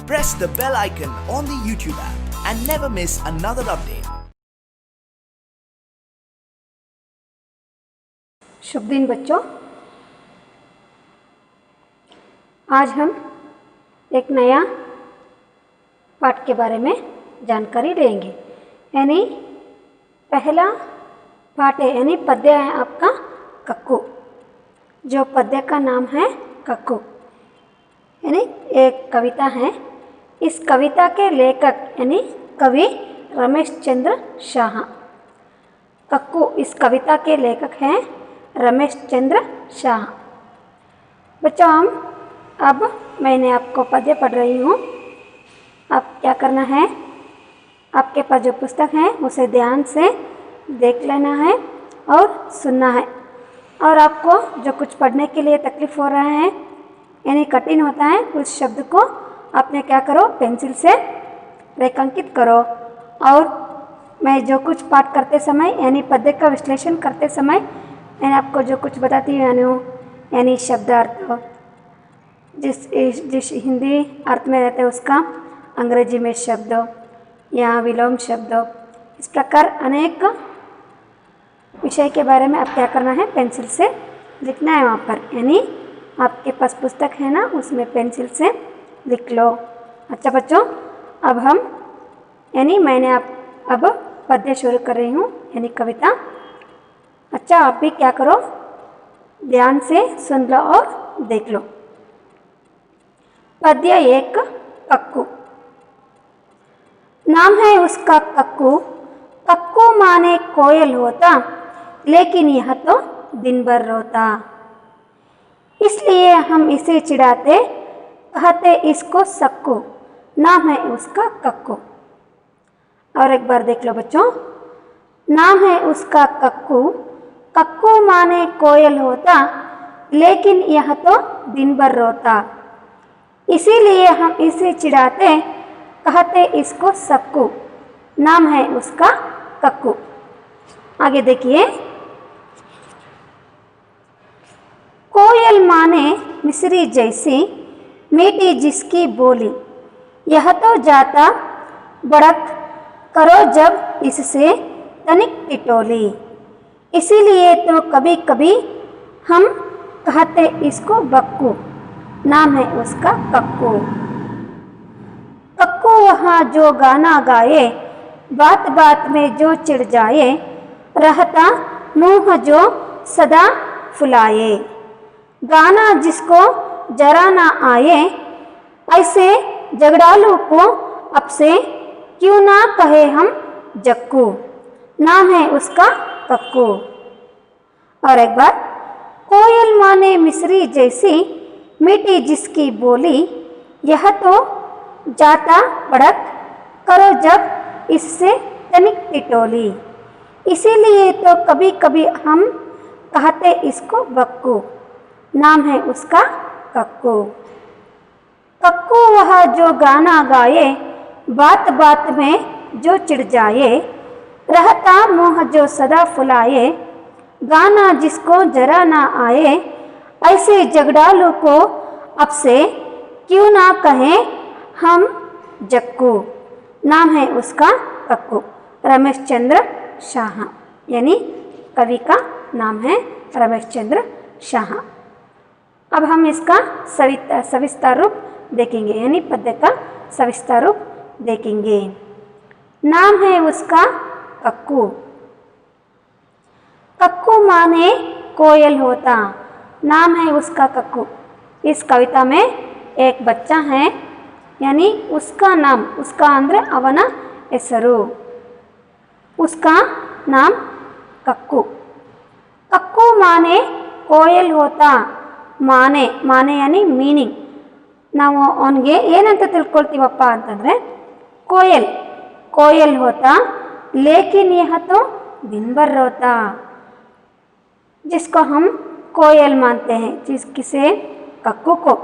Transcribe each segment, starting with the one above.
press the bell icon on the YouTube app and never miss another update. शुभ दिन बच्चों, आज हम एक नया पाठ के बारे में जानकारी लेंगे। यानी पहला पाठ है, यानी पद्य है आपका कक्कू। जो पद्य का नाम है कक्कू, यानी एक कविता है। इस कविता के लेखक यानी कवि रमेश चंद्र शाह। कक्कू इस कविता के लेखक हैं रमेश चंद्र शाह। बच्चों, अब मैंने आपको पद्य पढ़ रही हूँ। अब क्या करना है, आपके पास जो पुस्तक है उसे ध्यान से देख लेना है और सुनना है। और आपको जो कुछ पढ़ने के लिए तकलीफ़ हो रहा है यानी कठिन होता है, उस शब्द को आपने क्या करो, पेंसिल से रेखांकित करो। और मैं जो कुछ पाठ करते समय यानी पद्य का विश्लेषण करते समय मैंने आपको जो कुछ बताती हूँ यानी शब्दार्थ जिस हिंदी अर्थ में रहते हैं उसका अंग्रेजी में शब्द या विलोम शब्द, इस प्रकार अनेक विषय के बारे में आप क्या करना है, पेंसिल से लिखना है वहाँ पर। यानी आपके पास पुस्तक है ना, उसमें पेंसिल से लिख लो। अच्छा बच्चों, अब हम यानी मैंने अब पद्य शुरू कर रही हूँ यानी कविता। अच्छा, आप भी क्या करो, ध्यान से सुन लो और देख लो। पद्य एक कक्कू। नाम है उसका कक्कू। कक्कू माने कोयल होता, लेकिन यह तो दिन भर रोता। इसलिए हम इसे चिढ़ाते, कहते इसको सक्कू। नाम है उसका कक्कू। और एक बार देख लो बच्चों। नाम है उसका कक्कू। कक्कू माने कोयल होता, लेकिन यह तो दिन भर रोता। इसीलिए हम इसे चिढ़ाते, कहते इसको सक्कू। नाम है उसका कक्कू। आगे देखिए। कोयल माने मिस्री जैसी, मीठी जिसकी बोली। यह तो जाता बड़क, करो जब इससे तनिक टिटोली। इसीलिए तो कभी कभी हम कहते इसको बक्कू। नाम है उसका कक्कू। कक्कू वहाँ जो गाना गाए, बात बात में जो चिढ़ जाए। रहता मुँह जो सदा फुलाए। गाना जिसको जरा ना आए, ऐसे झगड़ालू को अब से क्यों ना कहे हम जक्कू। नाम है उसका कक्कू। और एक बार। कोयल माने मिस्री जैसी, मीठी जिसकी बोली। यह तो जाता बड़क, करो जब इससे तनिक टिटोली। इसीलिए तो कभी कभी हम कहते इसको बक्कू। नाम है उसका कक्कू। कक्कू वह जो गाना गाए, बात बात में जो चिढ़ जाए। रहता मुँह जो सदा फुलाए। गाना जिसको जरा ना आए, ऐसे झगड़ालू को अब से क्यों ना कहें हम जक्कू। नाम है उसका कक्कू। रमेश चंद्र शाह, यानी कवि का नाम है रमेश चंद्र शाह। अब हम इसका सविस्तार रूप देखेंगे, यानी पद्य का सविस्तार रूप देखेंगे। नाम है उसका कक्कू। कक्कू माने कोयल होता। नाम है उसका कक्कू। इस कविता में एक बच्चा है, यानी उसका नाम, उसका अंदर अवन ಹೆಸರು, उसका नाम कक्कू। कक्कू माने कोयल होता। माने माने यानी मीनिंग। ನಾವು ಅವನಿಗೆ ಏನಂತ ತಿಳ್ಕೊಳ್ತೀವಪ್ಪ ಅಂತಂದರೆ कोयल कोयल होता, लेकिन यह तो दिन भर रोता। जिसको हम कोयल मानते हैं, किसे, कक्कू को।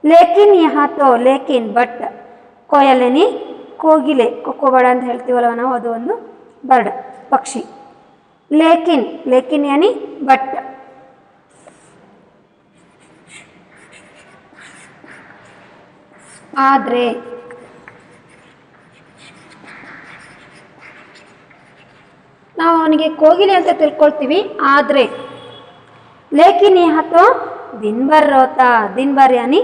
लेकिन यहाँ तो, लेकिन बट, कोयल यानी ಕೋಗಿಲೆ, ಕೊಕ್ಕೋಬಡ ಅಂತ ಹೇಳ್ತೀವಲ್ಲ ನಾವು, ಅದು ಒಂದು ಬರ್ಡ್, ಪಕ್ಷಿ। लेकिन लेकिन यानी बट। ಆದರೆ, ನಾವು ಅವನಿಗೆ ಕೋಗಿಲೆ ಅಂತ ತಿಳ್ಕೊಳ್ತೀವಿ, ಆದರೆ ಲೇಕಿನ್ ಯಹ ತೋ ದಿನ ಭರ್ ರೋತಾ, ದಿನ ಭರ್ ಯಾನಿ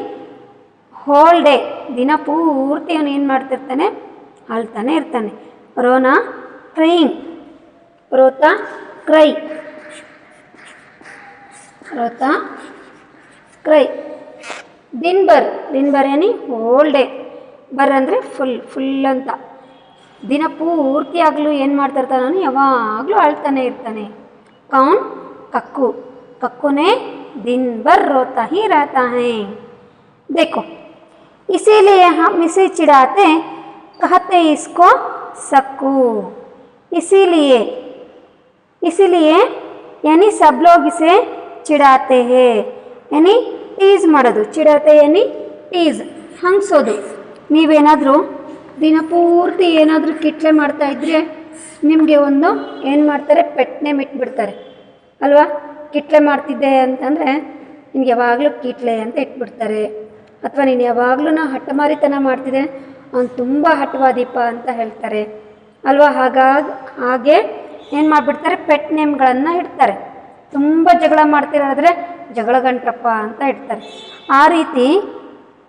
ಹೋಲ್ ಡೇ, ದಿನ ಪೂರ್ತಿ ಅವನು ಏನು ಮಾಡ್ತಿರ್ತಾನೆ, ಅಳ್ತಾನೆ ಇರ್ತಾನೆ. Rona crying, ರೋತಾ CRY, ರೋತಾ CRY. ದಿನ ಭರ್ ಯಾನಿ ಹೋಲ್ ಡೇ, ಬರ್ ಅಂದರೆ ಫುಲ್ ಅಂತ. ದಿನ ಪೂರ್ತಿಯಾಗಲೂ ಏನು ಮಾಡ್ತಿರ್ತಾನೆ, ಅವನು ಯಾವಾಗಲೂ ಅಳ್ತಾನೆ ಇರ್ತಾನೆ. ಕೌನ್ ಕಕ್ಕು, कक्कू दिन भर रोता ही रहता है. देखो, इसीलिए हम इसे चिढ़ाते, कहते इसको सक्कू. इसीलिए यानी सब लोग इसे चिढ़ाते हैं, यानी ಟೀಸ್ ಮಾಡೋದು. ಚಿಡತೆ ಯಾನಿ ಟೀಸ್, ಹಂಗ್ಸೋದು. ನೀವೇನಾದರೂ ದಿನ ಪೂರ್ತಿ ಏನಾದರೂ ಕಿಟ್ಲೆ ಮಾಡ್ತಾ ಇದ್ರೆ ನಿಮಗೆ ಒಂದು ಏನು ಮಾಡ್ತಾರೆ, ಪೆಟ್ನೆ ಇಟ್ಬಿಡ್ತಾರೆ ಅಲ್ವಾ. ಕಿಟ್ಲೆ ಮಾಡ್ತಿದ್ದೆ ಅಂತಂದರೆ ನಿನಗೆ ಯಾವಾಗಲೂ ಕಿಟ್ಲೆ ಅಂತ ಇಟ್ಬಿಡ್ತಾರೆ. ಅಥವಾ ನೀನು ಯಾವಾಗಲೂ ಹಠಮಾರಿತನ ಮಾಡ್ತಿದ್ದೆ, ಅವನು ತುಂಬ ಹಠವಾದೀಪ ಅಂತ ಹೇಳ್ತಾರೆ ಅಲ್ವಾ. ಹಾಗೆ ಏನು ಮಾಡಿಬಿಡ್ತಾರೆ, ಪೆಟ್ ನೇಮ್ಗಳನ್ನು ಇಡ್ತಾರೆ. ತುಂಬ ಜಗಳ ಮಾಡ್ತಿರೋದ್ರೆ ಜಗಳ ಗಂಟ್ರಪ್ಪ ಅಂತ ಇಡ್ತಾರೆ. ಆ ರೀತಿ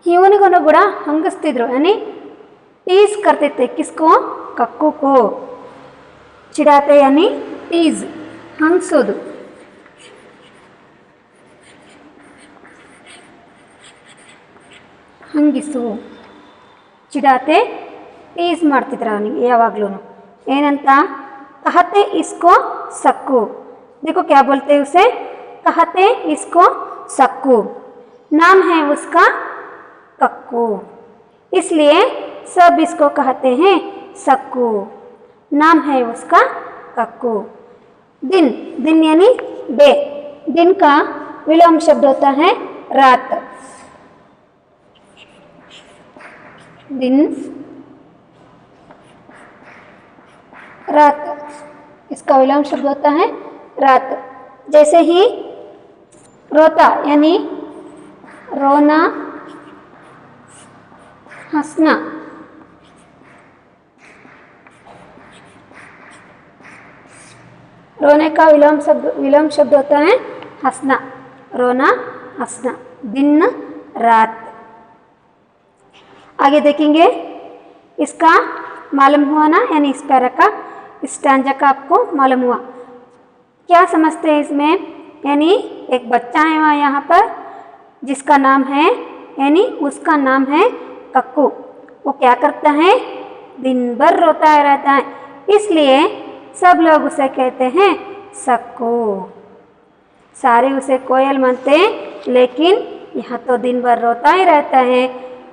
ಇವನಿಗೂ ಕೂಡ ಹಂಗಿಸ್ತಿದ್ರು, ಯಾನಿ ಟೀಸ್ ಕರ್ತಿತ್ತೆ. ಕಿಸ್ಕೋ ಕಕ್ಕು ಕೋ, ಚಿಡಾತೆ ಯಾನಿ ಟೀಸ್, ಹಂಗಿಸೋದು. ಹಂಗಿಸು, ಚಿಡಾತೆ ಟೀಸ್ ಮಾಡ್ತಿದ್ರು ಅವನಿಗೆ ಯಾವಾಗಲೂ. ಏನಂತ, कहते इसको सक्कू. देखो क्या बोलते हैं उसे, कहते इसको सक्कू, नाम है उसका कक्कू, इसलिए सब इसको कहते हैं सक्कू, नाम है उसका कक्कू. दिन यानी डे, दिन का विलोम शब्द होता है रात. दिन रात, इसका विलोम शब्द होता है रात. जैसे ही रोता यानी रोना, हंसना. रोने का विलोम शब्द होता है हंसना. रोना, हंसना. दिन रात. आगे देखेंगे, इसका मालूम हुआ ना, यानी इस पैरा का, इस स्टैंजा का आपको मालूम हुआ. क्या समझते हैं इसमें, यानी एक बच्चा है वहाँ यहाँ पर जिसका नाम है, यानी उसका नाम है कक्कू. वो क्या करता है, दिन भर रोता रहता है, इसलिए सब लोग उसे कहते हैं सक्कू. सारे उसे कोयल मानते हैं, लेकिन यहाँ तो दिन भर रोता ही रहता है,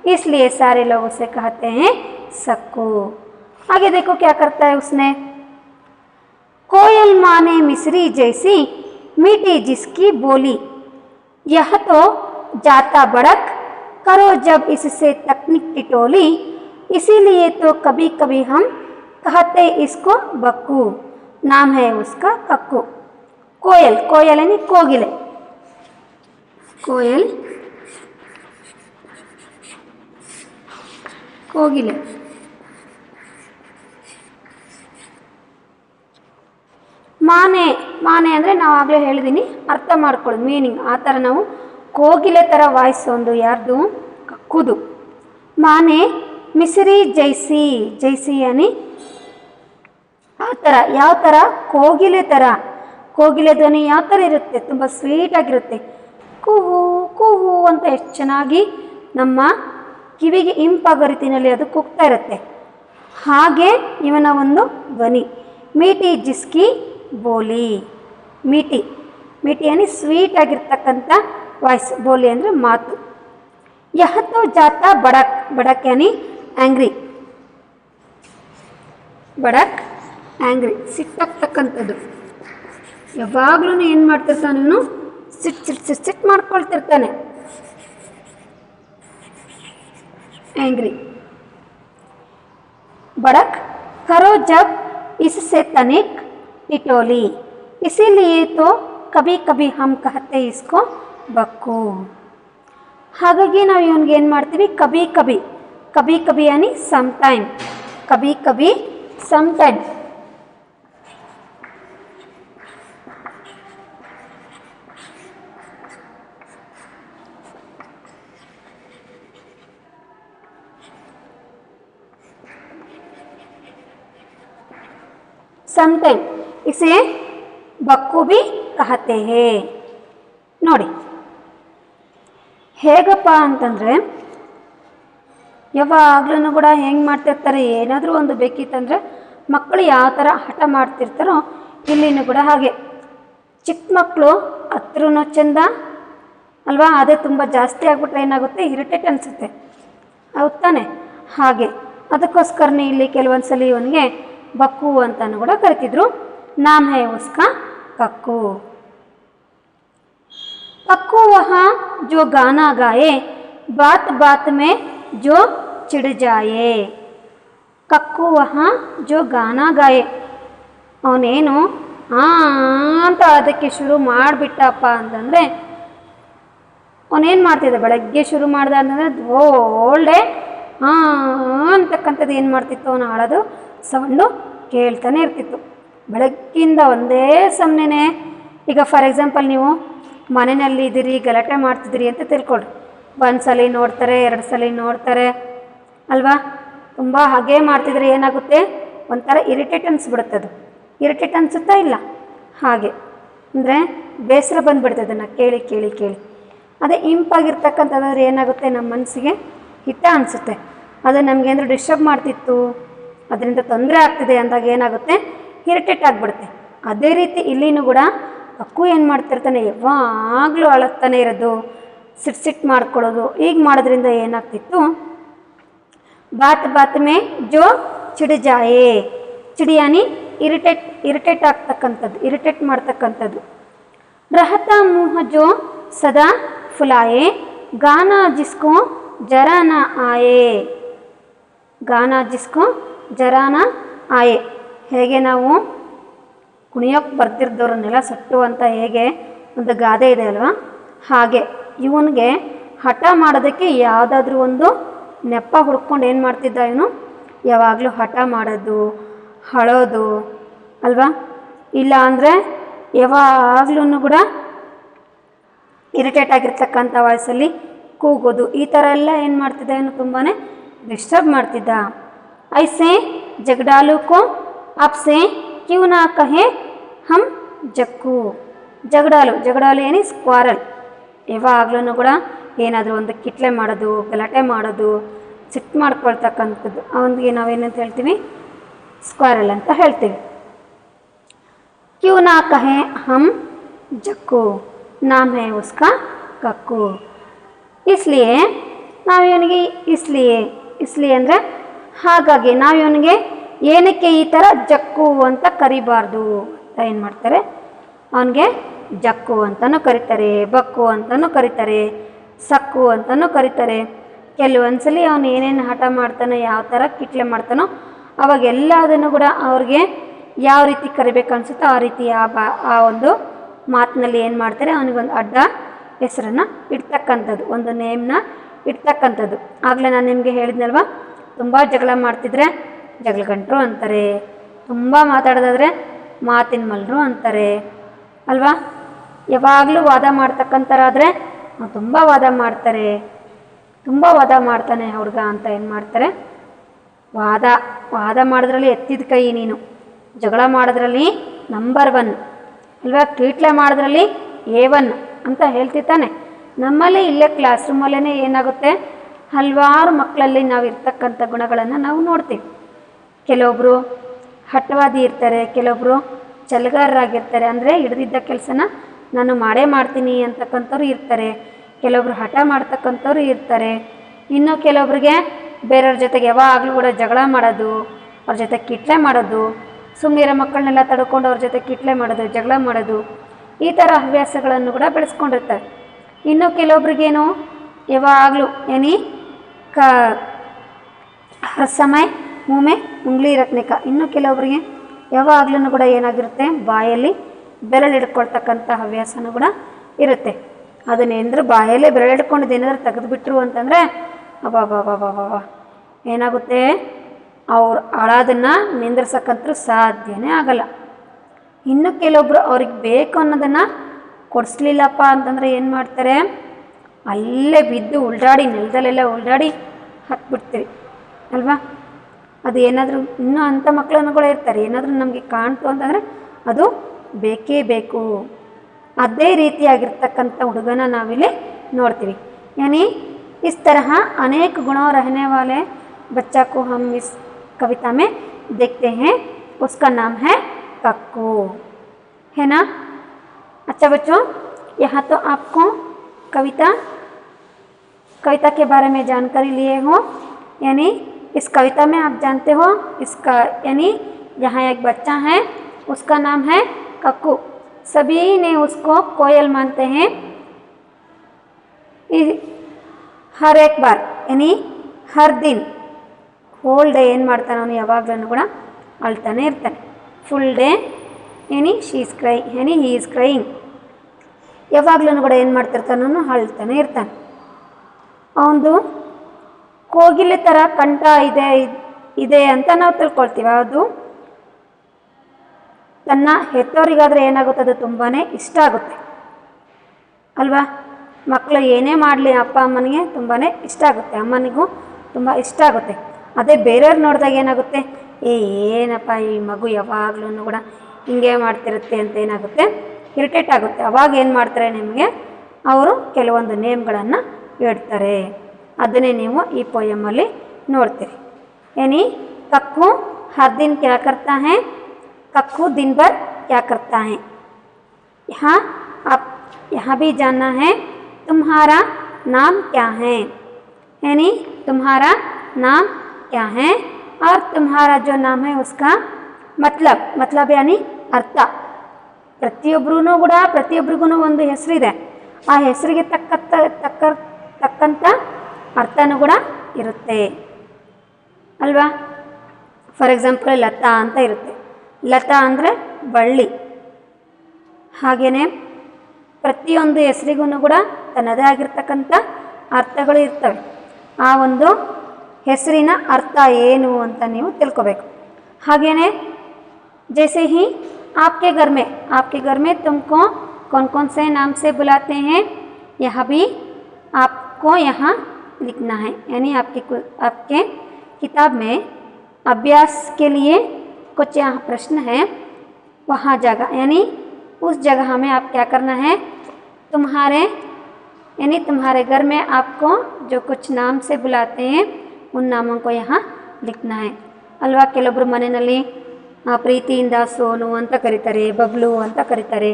इसलिए सारे लोग उसे कहते हैं सक्कू. आगे देखो क्या करता है उसने, कोयल माने मिस्री जैसी मीठी जिसकी बोली, यह तो जाता बड़क, करो जब इससे तकनीक टिटोली, इसीलिए तो कभी कभी हम कहते इसको बक्कू, नाम है उसका कक्कू. कोयल, कोयल यानी कोगिले, कोयल ಕೋಗಿಲೆ. ಮಾನೆ ಅಂದರೆ ನಾವು ಆಗಲೇ ಹೇಳಿದ್ದೀನಿ, ಅರ್ಥ ಮಾಡ್ಕೊಳ್ಳೋದು ಮೀನಿಂಗ್. ಆ ಥರ ನಾವು ಕೋಗಿಲೆ ಥರ ವಾಯ್ಸ್ ಒಂದು ಯಾರ್ದು, ಕಕ್ಕುದು. ಮಾನೆ ಮಿಸ್ರಿ ಜೈಸಿ, ಜೈಸಿ ಯಾನಿ ಆ ಥರ, ಯಾವ ಥರ, ಕೋಗಿಲೆ ಥರ. ಕೋಗಿಲೆ ಧ್ವನಿ ಯಾವ ಥರ ಇರುತ್ತೆ, ತುಂಬ ಸ್ವೀಟಾಗಿರುತ್ತೆ. ಕುಹು ಕುಹು ಅಂತ ಎಷ್ಟು ಚೆನ್ನಾಗಿ ನಮ್ಮ ಕಿವಿಗೆ ಇಂಪಾಗೋ ರೀತಿಯಲ್ಲಿ ಅದು ಕೂಗ್ತಾ ಇರುತ್ತೆ. ಹಾಗೆ ಇವನ ಒಂದು ಧ್ವನಿ. ಮೀಟಿ ಜಿಸ್ಕಿ ಬೋಲಿ, ಮೀಟಿ, ಮೀಟಿ ಯಾನಿ ಸ್ವೀಟ್ ಆಗಿರ್ತಕ್ಕಂಥ ವಾಯ್ಸ್. ಬೋಲಿ ಅಂದರೆ ಮಾತು. ಯಹತೋ ಜಾತ ಬಡಕ್, ಬಡಕ್ ಯಾನಿ ಆ್ಯಂಗ್ರಿ, ಬಡಕ್ ಆ್ಯಂಗ್ರಿ, ಸಿಟ್ಟಾಗ್ತಕ್ಕಂಥದ್ದು. ಯಾವಾಗಲೂ ಏನು ಮಾಡ್ತಿರ್ತಾನೆ ಇವನು, ಸಿಟ್ಟು ಮಾಡ್ಕೊಳ್ತಿರ್ತಾನೆ. एंग्री. बड़क, करो जब इससे तनिक टिटोली, इसीलिए तो कभी कभी हम कहते इसको बक्कू. ಹಾಗಾಗಿ ನಾವು ಇವನಿಗೆ ಏನು ಮಾಡ್ತೀವಿ, ಕಭಿ ಕಭಿ कभी कभी यानी समटाइम, कभी कभी समटाइम। समटाइम इसे बखूबी कहते हैं। ನೋಡಿ ಹೇಗಪ್ಪ ಅಂತಂದರೆ ಯಾವಾಗ್ಲೂ ಕೂಡ ಹೆಂಗೆ ಮಾಡ್ತಿರ್ತಾರೆ, ಏನಾದರೂ ಒಂದು ಬೇಕಿತ್ತಂದರೆ ಮಕ್ಕಳು ಯಾವ ಥರ ಹಠ ಮಾಡ್ತಿರ್ತಾರೋ ಇಲ್ಲಿನೂ ಕೂಡ ಹಾಗೆ. ಚಿಕ್ಕ ಮಕ್ಕಳು ಹತ್ರೂ ಚೆಂದ ಅಲ್ವಾ, ಅದೇ ತುಂಬ ಜಾಸ್ತಿ ಆಗಿಬಿಟ್ರೆ ಏನಾಗುತ್ತೆ, ಇರಿಟೇಟ್ ಅನಿಸುತ್ತೆ, ಹೌದು ತಾನೆ? ಹಾಗೆ ಅದಕ್ಕೋಸ್ಕರನೇ ಇಲ್ಲಿ ಕೆಲವೊಂದು ಸಲ ಇವನಿಗೆ ಬಕ್ಕು ಅಂತಲೂ ಕೂಡ ಕರಿತಿದ್ರು. ನಾಮ್ ಹೇ ಉಸ್ಕಾ ಕಕ್ಕು. कक्कू वहाँ जो गाना गाए, बात बात में जो चिढ़ जाए. कक्कू वहाँ जो गाना गाए, ಅವನೇನು ಅಂತ ಅದಕ್ಕೆ ಶುರು ಮಾಡಿಬಿಟ್ಟಪ್ಪ ಅಂತಂದರೆ, ಅವನೇನು ಮಾಡ್ತಿದ್ದ, ಬೆಳಗ್ಗೆ ಶುರು ಮಾಡ್ದ ಅಂತಂದರೆ ಓಲ್ಡೆ ಅಂತಕ್ಕಂಥದ್ದು ಏನು ಮಾಡ್ತಿತ್ತು, ಅವನು ಹಾಳೋದು ಸೌಂಡು ಕೇಳ್ತಾನೆ ಇರ್ತಿತ್ತು ಬೆಳಗ್ಗಿಂದ ಒಂದೇ ಸಮನೆ. ಈಗ ಫಾರ್ ಎಕ್ಸಾಂಪಲ್ ನೀವು ಮನೆಯಲ್ಲಿ ಇದ್ದೀರಿ, ಗಲಾಟೆ ಮಾಡ್ತಿದ್ದೀರಿ ಅಂತ ತಿಳ್ಕೊಳ್ರಿ, ಒಂದು ಸಲ ನೋಡ್ತಾರೆ, ಎರಡು ಸಲ ನೋಡ್ತಾರೆ ಅಲ್ವಾ, ತುಂಬ ಹಾಗೇ ಮಾಡ್ತಿದ್ರೆ ಏನಾಗುತ್ತೆ, ಒಂಥರ ಇರಿಟೇಟ್ ಅನಿಸ್ಬಿಡುತ್ತೆ. ಅದು ಇರಿಟೇಟ್ ಅನಿಸುತ್ತಾ ಇಲ್ಲ, ಹಾಗೆ ಅಂದರೆ ಬೇಸರ ಬಂದುಬಿಡ್ತದೆ ಅದನ್ನು ಕೇಳಿ ಕೇಳಿ ಕೇಳಿ. ಅದೇ ಇಂಪಾಗಿರ್ತಕ್ಕಂಥದ್ದಾದ್ರೆ ಏನಾಗುತ್ತೆ, ನಮ್ಮ ಮನಸ್ಸಿಗೆ ಹಿತ ಅನಿಸುತ್ತೆ. ಅದು ನಮಗೆ ಅಂದರೆ ಡಿಸ್ಟರ್ಬ್ ಮಾಡ್ತಿತ್ತು, ಅದರಿಂದ ತೊಂದರೆ ಆಗ್ತಿದೆ ಅಂದಾಗ ಏನಾಗುತ್ತೆ, ಇರಿಟೇಟ್ ಆಗಿಬಿಡುತ್ತೆ. ಅದೇ ರೀತಿ ಇಲ್ಲಿನೂ ಕೂಡ ಅಕ್ಕು ಏನು ಮಾಡ್ತಿರ್ತಾನೆ, ಯಾವಾಗಲೂ ಅಳುತ್ತಾನೆ ಇರೋದು, ಸಿಟ್ಟು ಮಾಡ್ಕೊಳ್ಳೋದು, ಈಗ ಮಾಡೋದ್ರಿಂದ ಏನಾಗ್ತಿತ್ತು, ಬಾತ್ ಬಾತ್ ಮೇ ಜೋ ಚಿಡ್ ಜಾಯೆ. ಚಿಡಿಯಾನಿ ಇರಿಟೇಟ್ ಆಗ್ತಕ್ಕಂಥದ್ದು, ಇರಿಟೇಟ್ ಮಾಡ್ತಕ್ಕಂಥದ್ದು. रहता मुँह जो सदा फुलाए, गाना जिसको जरा ना आए. ಗಾನ ಜಿಸ್ಕೋ ಜರಾನ ಆಯೆ. ಹೇಗೆ ನಾವು ಕುಣಿಯೋಕ್ಕೆ ಬರ್ತಿರ್ದವ್ರನ್ನೆಲ್ಲ ಸುಟ್ಟು ಅಂತ ಹೇಗೆ ಒಂದು ಗಾದೆ ಇದೆ ಅಲ್ವಾ, ಹಾಗೆ ಇವನಿಗೆ ಹಠ ಮಾಡೋದಕ್ಕೆ ಯಾವುದಾದ್ರೂ ಒಂದು ನೆಪ ಹುಡ್ಕೊಂಡು ಏನು ಮಾಡ್ತಿದ್ದ ಇವನು, ಯಾವಾಗಲೂ ಹಠ ಮಾಡೋದು, ಅಳೋದು ಅಲ್ವಾ, ಇಲ್ಲ ಅಂದರೆ ಯಾವಾಗಲೂ ಕೂಡ ಇರಿಟೇಟ್ ಆಗಿರ್ತಕ್ಕಂಥ ವಾಯ್ಸಲ್ಲಿ ಕೂಗೋದು, ಈ ಥರ ಎಲ್ಲ ಏನು ಮಾಡ್ತಿದ್ದ ಇವನು, ತುಂಬಾ ಡಿಸ್ಟರ್ಬ್ ಮಾಡ್ತಿದ್ದ. ಐಸೆ ಜಗಡಾಲು ಕೋ ಆಪ್ಸೆ ಕ್ಯೂ ನಾ ಕಹೆ ಹಮ್ ಜಕ್ಕು. ಜಗಡಾಲು ಏನಿ ಸ್ಕ್ವಾರಲ್, ಯಾವಾಗಲೂ ಕೂಡ ಏನಾದರೂ ಒಂದು ಕಿಟ್ಲೆ ಮಾಡೋದು, ಗಲಾಟೆ ಮಾಡೋದು, ಸಿಟ್ಟು ಮಾಡ್ಕೊಳ್ತಕ್ಕಂಥದ್ದು, ಅವನಿಗೆ ನಾವೇನಂತ ಹೇಳ್ತೀವಿ, ಸ್ಕ್ವಾರಲ್ ಅಂತ ಹೇಳ್ತೀವಿ. ಕ್ಯೂ ನಾ ಕಹೆ ಹಮ್ ಜಕ್ಕು, ನಾಮ್ ಹೇ ಉಸ್ಕಾ ಕಕ್ಕು. ಇಸ್ಲಿಯೇ ನಾವು ಇವನಿಗೆ ಇಸ್ಲಿಯೇ ಅಂದರೆ ಹಾಗಾಗಿ ನಾವು ಇವನಿಗೆ ಏನಕ್ಕೆ ಈ ಥರ ಜಕ್ಕು ಅಂತ ಕರಿಬಾರ್ದು ಅಂತ ಏನು ಮಾಡ್ತಾರೆ, ಅವನಿಗೆ ಜಕ್ಕು ಅಂತಲೂ ಕರೀತಾರೆ, ಬಕ್ಕು ಅಂತಲೂ ಕರೀತಾರೆ, ಸಕ್ಕು ಅಂತಲೂ ಕರೀತಾರೆ. ಕೆಲವೊಂದ್ಸಲಿ ಅವನು ಏನೇನು ಹಠ ಮಾಡ್ತಾನೋ, ಯಾವ ಥರ ಕಿಟ್ಲೆ ಮಾಡ್ತಾನೋ, ಅವಾಗೆಲ್ಲದನ್ನು ಕೂಡ ಅವ್ರಿಗೆ ಯಾವ ರೀತಿ ಕರಿಬೇಕು ಅನಿಸುತ್ತೋ ಆ ರೀತಿ ಆ ಒಂದು ಮಾತಿನಲ್ಲಿ ಏನು ಮಾಡ್ತಾರೆ, ಅವನಿಗೊಂದು ಅಡ್ಡ ಹೆಸರನ್ನು ಇಡ್ತಕ್ಕಂಥದ್ದು, ಒಂದು ನೇಮ್ನ ಇಡ್ತಕ್ಕಂಥದ್ದು. ಆಗಲೇ ನಾನು ನಿಮಗೆ ಹೇಳಿದ್ನಲ್ವ, ತುಂಬ ಜಗಳ ಮಾಡ್ತಿದ್ರೆ ಜಗಳ ಗಂಟರು ಅಂತಾರೆ, ತುಂಬ ಮಾತಾಡೋದಾದರೆ ಮಾತಿನ ಮಲ್ಲರು ಅಂತಾರೆ ಅಲ್ವಾ. ಯಾವಾಗಲೂ ವಾದ ಮಾಡ್ತಕ್ಕಂಥರಾದರೆ ತುಂಬ ವಾದ ಮಾಡ್ತಾರೆ, ತುಂಬ ವಾದ ಮಾಡ್ತಾನೆ ಹುಡುಗ ಅಂತ ಏನು ಮಾಡ್ತಾರೆ, ವಾದ ಮಾಡೋದ್ರಲ್ಲಿ ಎತ್ತಿದ ಕೈ ನೀನು, ಜಗಳ ಮಾಡೋದ್ರಲ್ಲಿ ನಂಬರ್ 1 ಅಲ್ವಾ, ಕೀಟ್ಲೆ ಮಾಡೋದ್ರಲ್ಲಿ A1 ಅಂತ ಹೇಳ್ತಿರ್ತಾನೆ. ನಮ್ಮಲ್ಲಿ ಇಲ್ಲೇ ಕ್ಲಾಸ್ ರೂಮಲ್ಲೇ ಏನಾಗುತ್ತೆ, ಹಲವಾರು ಮಕ್ಕಳಲ್ಲಿ ನಾವು ಇರ್ತಕ್ಕಂಥ ಗುಣಗಳನ್ನು ನಾವು ನೋಡ್ತೀವಿ. ಕೆಲವೊಬ್ಬರು ಹಠವಾದಿ ಇರ್ತಾರೆ, ಕೆಲವೊಬ್ಬರು ಛಲಗಾರರಾಗಿರ್ತಾರೆ, ಅಂದರೆ ಹಿಡಿದಿದ್ದ ಕೆಲಸನ ನಾನು ಮಾಡೇ ಮಾಡ್ತೀನಿ ಅಂತಕ್ಕಂಥವ್ರು ಇರ್ತಾರೆ, ಕೆಲವೊಬ್ರು ಹಠ ಮಾಡ್ತಕ್ಕಂಥವ್ರು ಇರ್ತಾರೆ. ಇನ್ನು ಕೆಲವೊಬ್ರಿಗೆ ಬೇರೆಯವ್ರ ಜೊತೆಗೆ ಯಾವಾಗಲೂ ಕೂಡ ಜಗಳ ಮಾಡೋದು, ಅವ್ರ ಜೊತೆ ಕಿಟ್ಲೆ ಮಾಡೋದು, ಸುಮ್ಮನಿರೋ ಮಕ್ಕಳನ್ನೆಲ್ಲ ತಡ್ಕೊಂಡು ಅವ್ರ ಜೊತೆ ಕಿಟ್ಲೆ ಮಾಡೋದು, ಜಗಳ ಮಾಡೋದು, ಈ ಥರ ಹವ್ಯಾಸಗಳನ್ನು ಕೂಡ ಬೆಳೆಸ್ಕೊಂಡಿರ್ತಾರೆ. ಇನ್ನು ಕೆಲವೊಬ್ರಿಗೇನು ಯಾವಾಗಲೂ ಹರ್ ಸಮಯ ಮೂಮೆ ಉಂಗ್ಲಿ ರತ್ನಿಕ. ಇನ್ನು ಕೆಲವೊಬ್ಬರಿಗೆ ಯಾವಾಗಲೂ ಕೂಡ ಏನಾಗಿರುತ್ತೆ, ಬಾಯಲ್ಲಿ ಬೆರಳಿಡ್ಕೊಳ್ತಕ್ಕಂಥ ಹವ್ಯಾಸನೂ ಕೂಡ ಇರುತ್ತೆ. ಅದನ್ನೇಂದ್ರೆ ಬಾಯಲ್ಲೇ ಬೆರಳಿಡ್ಕೊಂಡಿದ್ದು ಏನಾದರೂ ತೆಗೆದುಬಿಟ್ರು ಅಂತಂದರೆ ಅಬ್ಬಾ ಏನಾಗುತ್ತೆ, ಅವ್ರು ಅಳೋದನ್ನು ನಿಂದ್ರಿಸಕ್ಕಂತೂ ಸಾಧ್ಯನೇ ಆಗಲ್ಲ. ಇನ್ನು ಕೆಲವೊಬ್ರು ಅವ್ರಿಗೆ ಬೇಕು ಅನ್ನೋದನ್ನು ಕೊಡಿಸ್ಲಿಲ್ಲಪ್ಪ ಅಂತಂದರೆ ಏನು ಮಾಡ್ತಾರೆ, ಅಲ್ಲೇ ಬಿದ್ದು ಉಲ್ಡಾಡಿ ನೆಲದಲ್ಲೆಲ್ಲ ಉಲ್ಡಾಡಿ ಹಾಕ್ಬಿಡ್ತೀವಿ ಅಲ್ವಾ. ಅದು ಏನಾದರೂ ಇನ್ನೂ ಅಂಥ ಮಕ್ಕಳನ್ನುಗಳು ಇರ್ತಾರೆ, ಏನಾದರೂ ನಮಗೆ ಕಾಣ್ತು ಅಂತಂದರೆ ಅದು ಬೇಕೇ ಬೇಕು. ಅದೇ ರೀತಿಯಾಗಿರ್ತಕ್ಕಂಥ ಹುಡುಗನ ನಾವಿಲ್ಲಿ ನೋಡ್ತೀವಿ. ಯಾನಿ इस तरह अनेक गुणों रहने वाले बच्चा को हम इस कविता में देखते हैं. उसका नाम है कक्कू, है ना. अच्छा बच्चों, यहाँ तो आपको कविता के बारे में जानकारी लिए हो. यानी इस कविता में आप जानते हो इसका, यानी यहाँ एक बच्चा है, उसका नाम है कक्कू. सभी ने उसको कोयल मानते हैं. हर एक बार यानी हर दिन होल डे ಏನು ಮಾಡ್ತಾನೆ ಅವನು, ಯಾವಾಗಲೂ ಕೂಡ ಅಳ್ತಾನೆ ಇರ್ತಾನೆ. ಫುಲ್ ಡೇ ಯಾನಿ ಶಿ ಈಸ್ ಕ್ರೈ ಯಾನಿ ಹಿ ಈಸ್ ಕ್ರೈಯಿಂಗ್, ಯಾವಾಗಲೂ ಕೂಡ ಏನು ಮಾಡ್ತಿರ್ತಾನೆ ಅವನು, ಅಳ್ತಾನೆ ಇರ್ತಾನೆ. ಅವನದು ಕೋಗಿಲೆ ಥರ ಕಂಠ ಇದೆ ಅಂತ ನಾವು ತಿಳ್ಕೊಳ್ತೀವಿ. ಅದು ತನ್ನ ಹೆತ್ತವರಿಗಾದರೆ ಏನಾಗುತ್ತೆ, ಅದು ತುಂಬಾ ಇಷ್ಟ ಆಗುತ್ತೆ ಅಲ್ವಾ. ಮಕ್ಕಳು ಏನೇ ಮಾಡಲಿ ಅಪ್ಪ ಅಮ್ಮನಿಗೆ ತುಂಬಾ ಇಷ್ಟ ಆಗುತ್ತೆ, ಅಮ್ಮನಿಗೂ ತುಂಬ ಇಷ್ಟ ಆಗುತ್ತೆ. ಅದೇ ಬೇರೆಯವ್ರು ನೋಡಿದಾಗ ಏನಾಗುತ್ತೆ, ಏನಪ್ಪ ಈ ಮಗು ಯಾವಾಗಲೂ ಕೂಡ ಹಿಂಗೆ ಮಾಡ್ತಿರುತ್ತೆ ಅಂತ ಏನಾಗುತ್ತೆ, ಇರಿಟೇಟ್ ಆಗುತ್ತೆ. ಅವಾಗ ಏನು ಮಾಡ್ತಾರೆ, ನಿಮಗೆ ಅವರು ಕೆಲವೊಂದು ನೇಮ್ಗಳನ್ನು ಹೇಳ್ತಾರೆ. ಅದನ್ನೇ ನೀವು ಈ ಪೋಯಮಲ್ಲಿ ನೋಡ್ತೀರಿ. यानी कक्कू हर दिन क्या करता है, कक्कू दिन भर क्या करता है. यहाँ आप यहाँ भी जानना है तुम्हारा नाम क्या है, यानी तुम्हारा नाम क्या है और तुम्हारा जो नाम है उसका मतलब यानी अर्थ. ಪ್ರತಿಯೊಬ್ಬರಿಗೂ ಒಂದು ಹೆಸರಿದೆ. ಆ ಹೆಸರಿಗೆ ತಕ್ಕಂಥ ಅರ್ಥನೂ ಕೂಡ ಇರುತ್ತೆ ಅಲ್ವಾ. ಫಾರ್ ಎಕ್ಸಾಂಪಲ್ ಲತಾ ಅಂತ ಇರುತ್ತೆ. ಲತಾ ಅಂದರೆ ಬಳ್ಳಿ. ಹಾಗೆಯೇ ಪ್ರತಿಯೊಂದು ಹೆಸರಿಗೂ ಕೂಡ ತನ್ನದೇ ಆಗಿರ್ತಕ್ಕಂಥ ಅರ್ಥಗಳು ಇರ್ತವೆ. ಆ ಒಂದು ಹೆಸರಿನ ಅರ್ಥ ಏನು ಅಂತ ನೀವು ತಿಳ್ಕೊಬೇಕು. ಹಾಗೆಯೇ जैसे ही आपके घर में तुमको कौन कौन से नाम से बुलाते हैं, यह भी आपको यहाँ लिखना है. यानी आपके किताब में अभ्यास के लिए कुछ यहाँ प्रश्न है, वहाँ जगह यानी उस जगह में आप क्या करना है, तुम्हारे घर में आपको जो कुछ नाम से बुलाते हैं उन नामों को यहाँ लिखना है ಅಲ್ವಾ. ಕೆಲವೊಬ್ಬರು ಮನೆಯಲ್ಲಿ ಪ್ರೀತಿಯಿಂದ ಸೋನು ಅಂತ ಕರೀತಾರೆ, ಬಬ್ಲು ಅಂತ ಕರೀತಾರೆ,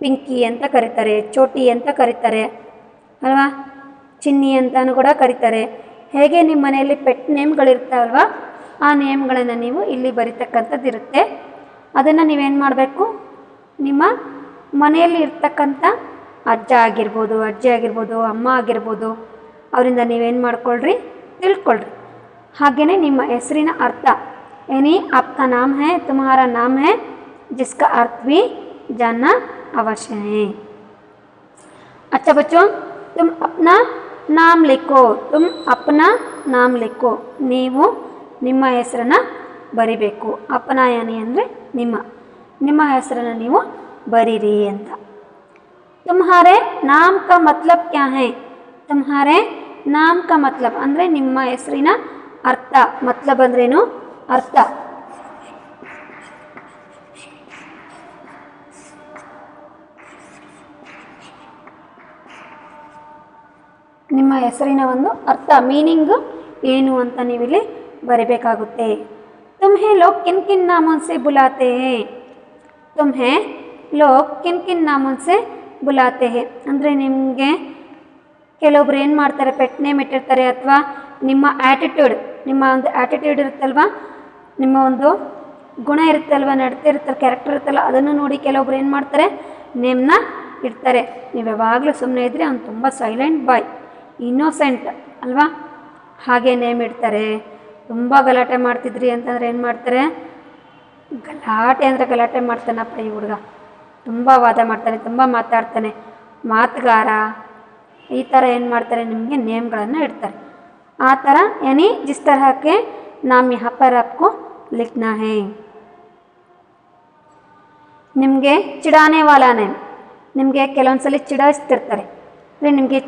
ಪಿಂಕಿ ಅಂತ ಕರೀತಾರೆ, ಚೋಟಿ ಅಂತ ಕರೀತಾರೆ ಅಲ್ವಾ, ಚಿನ್ನಿ ಅಂತಲೂ ಕೂಡ ಕರೀತಾರೆ. ಹೇಗೆ ನಿಮ್ಮ ಮನೆಯಲ್ಲಿ ಪೆಟ್ ನೇಮ್ಗಳಿರ್ತಾವಲ್ವ, ಆ ನೇಮ್ಗಳನ್ನು ನೀವು ಇಲ್ಲಿ ಬರೀತಕ್ಕಂಥದ್ದು ಇರುತ್ತೆ. ಅದನ್ನು ನೀವೇನು ಮಾಡಬೇಕು, ನಿಮ್ಮ ಮನೆಯಲ್ಲಿ ಇರ್ತಕ್ಕಂಥ ಅಜ್ಜ ಆಗಿರ್ಬೋದು, ಅಜ್ಜಿ ಆಗಿರ್ಬೋದು, ಅಮ್ಮ ಆಗಿರ್ಬೋದು, ಅವರಿಂದ ನೀವೇನು ಮಾಡ್ಕೊಳ್ರಿ, ತಿಳ್ಕೊಳ್ರಿ. ಹಾಗೆಯೇ ನಿಮ್ಮ ಹೆಸರಿನ ಅರ್ಥ, यानी आपका नाम है, तुम्हारा नाम है, जिसका अर्थ भी जानना अवश्य है. अच्छा बच्चों, तुम अपना नाम लिखो. ನೀವು ನಿಮ್ಮ ಹೆಸರನ್ನು ಬರಿಬೇಕು. ಅಪನಾ ಯಾನಿ ಅಂದರೆ ನಿಮ್ಮ ಹೆಸರನ್ನು ನೀವು ಬರೀರಿ ಅಂತ. तुम्हारे नाम का मतलब क्या है, तुम्हारे नाम का मतलब ಅಂದರೆ ನಿಮ್ಮ ಹೆಸರಿನ ಅರ್ಥ. ಮತ್ಲಬ್ ಅಂದ್ರೇನು, ಅರ್ಥ. ನಿಮ್ಮ ಹೆಸರಿನ ಒಂದು ಅರ್ಥ, ಮೀನಿಂಗ್ ಏನು ಅಂತ ನೀವಿಲ್ಲಿ ಬರೀಬೇಕಾಗುತ್ತೆ. तुम्हें लोग किन किन नामों से बुलाते हैं, तुम्हें लोग किन किन नामों से बुलाते हैं ಅಂದರೆ ನಿಮಗೆ ಕೆಲವೊಬ್ರು ಏನು ಮಾಡ್ತಾರೆ, ಪೆಟ್ ನೇಮ್ ಇಟ್ಟಿರ್ತಾರೆ, ಅಥವಾ ನಿಮ್ಮ ಒಂದು ಆ್ಯಟಿಟ್ಯೂಡ್ ಇರುತ್ತಲ್ವ, ನಿಮ್ಮ ಒಂದು ಗುಣ ಇರುತ್ತಲ್ವ, ನಡತೆ ಇರುತ್ತಲ್ಲ, ಕ್ಯಾರೆಕ್ಟರ್ ಇರುತ್ತಲ್ಲ, ಅದನ್ನು ನೋಡಿ ಕೆಲವೊಬ್ರು ಏನು ಮಾಡ್ತಾರೆ, ನೇಮ್ನ ಇಡ್ತಾರೆ. ನೀವು ಯಾವಾಗಲೂ ಸುಮ್ಮನೆ ಇದ್ದರೆ ಅವ್ನು ತುಂಬ ಸೈಲೆಂಟ್ ಬಾಯ್, ಇನ್ನೋಸೆಂಟ್ ಅಲ್ವಾ, ಹಾಗೆ ನೇಮ್ ಇಡ್ತಾರೆ. ತುಂಬ ಗಲಾಟೆ ಮಾಡ್ತಿದ್ರಿ ಅಂತಂದರೆ ಏನು ಮಾಡ್ತಾರೆ, ಗಲಾಟೆ ಮಾಡ್ತಾನಪ್ಪ ಈ ಹುಡುಗ, ತುಂಬ ವಾದ ಮಾಡ್ತಾನೆ, ತುಂಬ ಮಾತಾಡ್ತಾನೆ, ಮಾತುಗಾರ, ಈ ಥರ ಏನು ಮಾಡ್ತಾರೆ, ನಿಮಗೆ ನೇಮ್ಗಳನ್ನು ಇಡ್ತಾರೆ. आ तरह यानी जिस तरह के नाम यहाँ पर आपको लिखना है। ನಿಮಗೆ ಚಿಡಾನೆ ವಾಲಾ ನೇಮ್, ನಿಮಗೆ ಕೆಲವೊಂದ್ಸಲಿ ಚಿಡಾಯಿಸ್ತಿರ್ತಾರೆ, ಅಂದರೆ ನಿಮಗೆ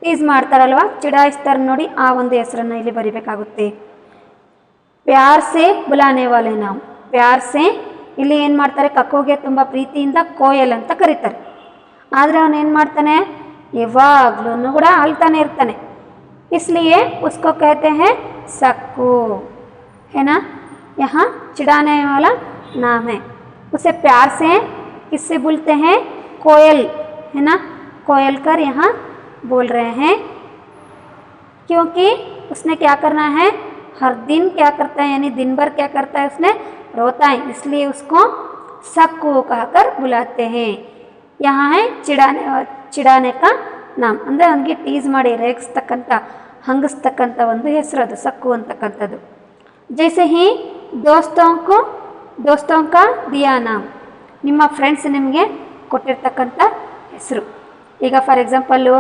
ಟೀಸ್ ಮಾಡ್ತಾರಲ್ವ, ಚಿಡಾಯಿಸ್ತಾರೆ ನೋಡಿ, ಆ ಒಂದು ಹೆಸರನ್ನು ಇಲ್ಲಿ ಬರಿಬೇಕಾಗುತ್ತೆ. ಪ್ಯಾರ್ ಸೆ ಬುಲಾನೆ ವಾಲೆ ನಾಮ್, ಪ್ಯಾರ್ ಸೆ ಇಲ್ಲಿ ಏನು ಮಾಡ್ತಾರೆ, ಕಕ್ಕುಗೆ ತುಂಬ ಪ್ರೀತಿಯಿಂದ ಕೋಯಲ್ ಅಂತ ಕರೀತಾರೆ. ಆದರೆ ಅವನು ಏನು ಮಾಡ್ತಾನೆ, ಯಾವಾಗ್ಲೂ ಕೂಡ ಅಳ್ತಾನೆ ಇರ್ತಾನೆ. इसलिए उसको कहते हैं सक्कू, है ना। यहाँ चिढ़ाने वाला नाम है। उसे प्यार से किससे बोलते हैं, कोयल, है ना। कोयल कर यहाँ बोल रहे हैं, क्योंकि उसने क्या करना है, हर दिन क्या करता है, यानी दिन भर क्या करता है, उसने रोता है, इसलिए उसको सक्कू कहकर बुलाते हैं. यहाँ है चिढ़ाने का ನಾಮ್, ಅಂದರೆ ಅವನಿಗೆ ಟೀಸ್ ಮಾಡಿ ರೇಗಿಸ್ತಕ್ಕಂಥ, ಹಂಗಿಸ್ತಕ್ಕಂಥ ಒಂದು ಹೆಸರು ಅದು ಸಕ್ಕು ಅಂತಕ್ಕಂಥದ್ದು. ಜೈಸೆ ಹಿ ದೋಸ್ತೋಂ ಕಾ ದಿಯಾ ನಾಮ್, ನಿಮ್ಮ ಫ್ರೆಂಡ್ಸ್ ನಿಮಗೆ ಕೊಟ್ಟಿರ್ತಕ್ಕಂಥ ಹೆಸರು. ಈಗ ಫಾರ್ ಎಕ್ಸಾಂಪಲ್ಲು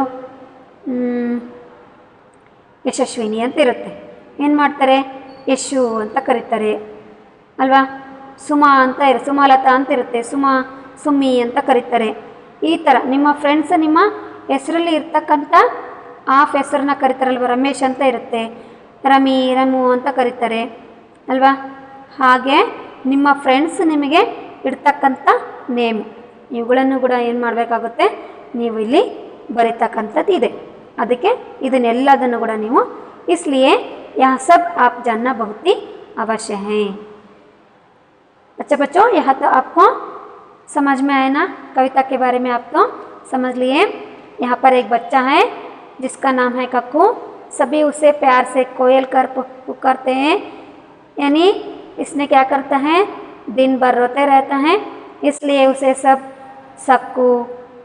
ಯಶಸ್ವಿನಿ ಅಂತ ಇರುತ್ತೆ, ಏನು ಮಾಡ್ತಾರೆ, ಯಶು ಅಂತ ಕರೀತಾರೆ ಅಲ್ವಾ. ಸುಮಾ ಅಂತ ಸುಮಾಲತಾ ಅಂತ ಇರುತ್ತೆ, ಸುಮ್ಮಿ ಅಂತ ಕರೀತಾರೆ. ಈ ಥರ ನಿಮ್ಮ ಫ್ರೆಂಡ್ಸ್ ನಿಮ್ಮ ಹೆಸರಲ್ಲಿ ಇರ್ತಕ್ಕಂಥ ಆಫ್ ಹೆಸರನ್ನ ಕರೀತಾರಲ್ವ. ರಮೇಶ್ ಅಂತ ಇರುತ್ತೆ, ರಮು ಅಂತ ಕರೀತಾರೆ ಅಲ್ವಾ. ಹಾಗೆ ನಿಮ್ಮ ಫ್ರೆಂಡ್ಸ್ ನಿಮಗೆ ಇಡ್ತಕ್ಕಂಥ ನೇಮ್, ಇವುಗಳನ್ನು ಕೂಡ ಏನು ಮಾಡಬೇಕಾಗುತ್ತೆ, ನೀವು ಇಲ್ಲಿ ಬರೀತಕ್ಕಂಥದ್ದು ಇದೆ. ಅದಕ್ಕೆ ಇದನ್ನೆಲ್ಲದನ್ನು ಕೂಡ ನೀವು इसलिए यह सब आप जानना बहुत ही अवश्य है. अच्छा बच्चों, यह तो आपको समझ में आया ना, कविता के बारे में आप तो समझ लिए. यहाँ पर एक बच्चा है जिसका नाम है कक्कू, सभी उसे प्यार से कोयल कर पुकारते हैं, यानी इसने क्या करता है, दिन भर रोते रहता है, इसलिए उसे सब सक्कू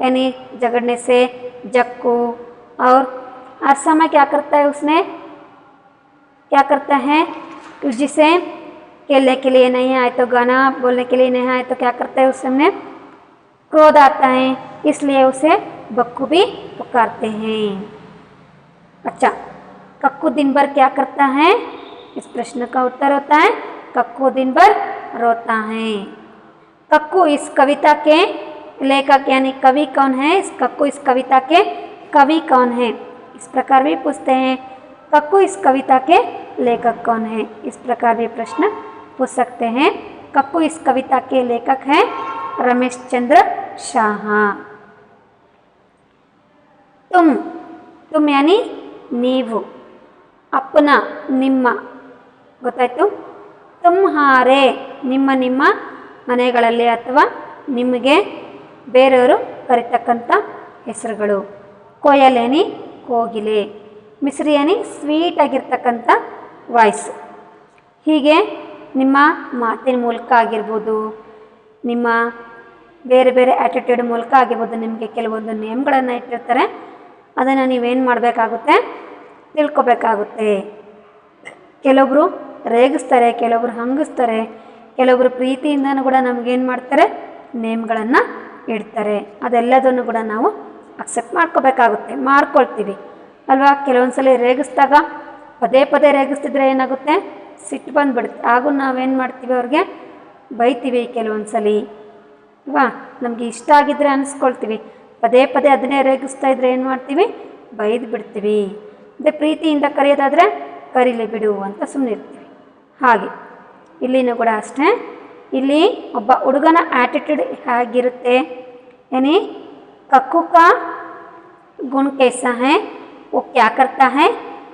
यानी झगड़ने से जक्कू, और हर समय क्या करता है, उसने क्या करता है, जिसे खेलने के लिए नहीं आए तो गाना बोलने के लिए नहीं आए तो क्या करता है, उस समय क्रोध आता है, इसलिए उसे बक्कू भी पुकारते हैं. अच्छा, कक्कू दिन भर क्या करता है, इस प्रश्न का उत्तर होता है कक्कू दिन भर रोता है. कक्कू इस कविता के लेखक यानी कवि कौन है, इस कक्कू इस कविता के कवि कौन है, इस प्रकार भी पूछते हैं. कक्कू इस कविता के लेखक कौन है, इस प्रकार भी प्रश्न पूछ सकते हैं. कक्कू इस कविता के लेखक हैं रमेश चंद्र शाह. तुम यानी नीवु, अपना निम्म ಗೊತ್ತಾಯ್ತು. ತುಮ್ಹಾರೆ ನಿಮ್ಮ ಮನೆಗಳಲ್ಲಿ ಅಥವಾ ನಿಮಗೆ ಬೇರೆಯವರು ಕರೀತಕ್ಕಂಥ ಹೆಸರುಗಳು. ಕೋಯಲ್ ಯಾನಿ ಕೋಗಿಲೆ, ಮಿಸ್ರಿ ಯಾನಿ ಸ್ವೀಟ್ ಆಗಿರ್ತಕ್ಕಂಥ ವಾಯ್ಸ್. ಹೀಗೆ ನಿಮ್ಮ ಮಾತಿನ ಮೂಲಕ ಆಗಿರ್ಬೋದು, ನಿಮ್ಮ ಬೇರೆ ಬೇರೆ ಆ್ಯಟಿಟ್ಯೂಡ್ ಮೂಲಕ ಆಗಿರ್ಬೋದು, ನಿಮಗೆ ಕೆಲವೊಂದು ನೇಮ್ಗಳನ್ನು ಇಟ್ಟಿರ್ತಾರೆ, ಅದನ್ನು ನೀವೇನು ಮಾಡಬೇಕಾಗುತ್ತೆ, ತಿಳ್ಕೊಬೇಕಾಗುತ್ತೆ. ಕೆಲವೊಬ್ಬರು ರೇಗಿಸ್ತಾರೆ, ಕೆಲವೊಬ್ರು ಹಂಗಿಸ್ತಾರೆ, ಕೆಲವೊಬ್ಬರು ಪ್ರೀತಿಯಿಂದನೂ ಕೂಡ ನಮಗೇನು ಮಾಡ್ತಾರೆ, ನೇಮ್ಗಳನ್ನು ಇಡ್ತಾರೆ. ಅದೆಲ್ಲದನ್ನು ಕೂಡ ನಾವು ಅಕ್ಸೆಪ್ಟ್ ಮಾಡ್ಕೋಬೇಕಾಗುತ್ತೆ, ಮಾಡ್ಕೊಳ್ತೀವಿ ಅಲ್ವಾ. ಕೆಲವೊಂದು ಸಲ ರೇಗಿಸ್ದಾಗ ಪದೇ ಪದೇ ರೇಗಿಸ್ತಿದ್ರೆ ಏನಾಗುತ್ತೆ, ಸಿಟ್ಟು ಬಂದುಬಿಡುತ್ತೆ. ಹಾಗೂ ನಾವೇನು ಮಾಡ್ತೀವಿ, ಅವ್ರಿಗೆ ಬೈತೀವಿ ಕೆಲವೊಂದು ಸಲ ಅಲ್ವಾ. ನಮಗೆ ಇಷ್ಟ ಆಗಿದ್ದರೆ ಅನಿಸ್ಕೊಳ್ತೀವಿ, ಪದೇ ಪದೇ ಅದನ್ನೇ ರೇಗಿಸ್ತಾ ಇದ್ದರೆ ಏನು ಮಾಡ್ತೀವಿ, ಬೈದು ಬಿಡ್ತೀವಿ. ಅದೇ ಪ್ರೀತಿಯಿಂದ ಕರೆಯೋದಾದರೆ ಕರೀಲಿ ಬಿಡು ಅಂತ ಸುಮ್ಮನೆ ಇರ್ತೀವಿ. ಹಾಗೆ ಇಲ್ಲಿನೂ ಕೂಡ ಅಷ್ಟೇ, ಇಲ್ಲಿ ಒಬ್ಬ ಹುಡುಗನ ಆ್ಯಟಿಟ್ಯೂಡ್ ಹೇಗಿರುತ್ತೆ, यानी कक्कू का गुण कैसा है, वो क्या करता है,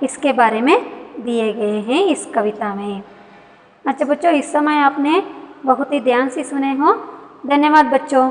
इसके बारे में दिए गए हैं इस कविता में. अच्छा बच्चों, इस समय आपने बहुत ही ध्यान से सुने हो. धन्यवाद बच्चों.